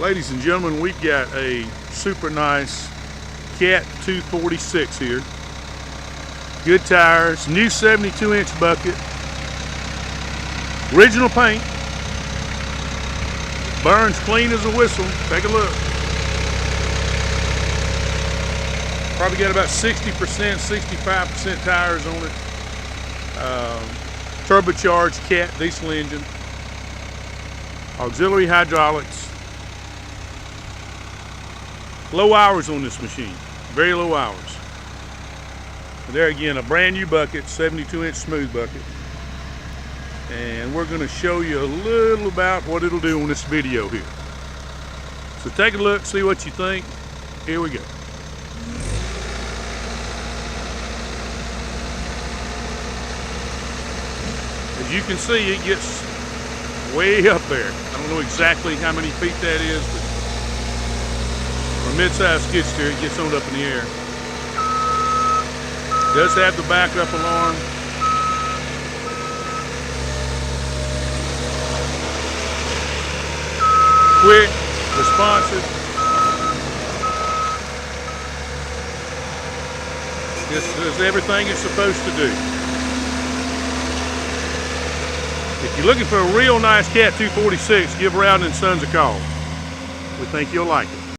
Ladies and gentlemen, we've got a super nice Cat 246 here. Good tires, new 72-inch bucket, original paint, burns clean as a whistle. Take a look. Probably got about 60%, 65% tires on it. Turbocharged Cat diesel engine, auxiliary hydraulics. Low hours on this machine, very low hours. There again, a brand new bucket, 72-inch smooth bucket. And we're going to show you a little about what it'll do on this video here. So take a look, see what you think. Here we go. As you can see, it gets way up there. I don't know exactly how many feet that is, but for a mid-sized skid steer, it gets on up in the air. Does have the backup alarm. Quick, responsive. This does everything it's supposed to do. If you're looking for a real nice Cat 246, give Rowden & Sons a call. We think you'll like it.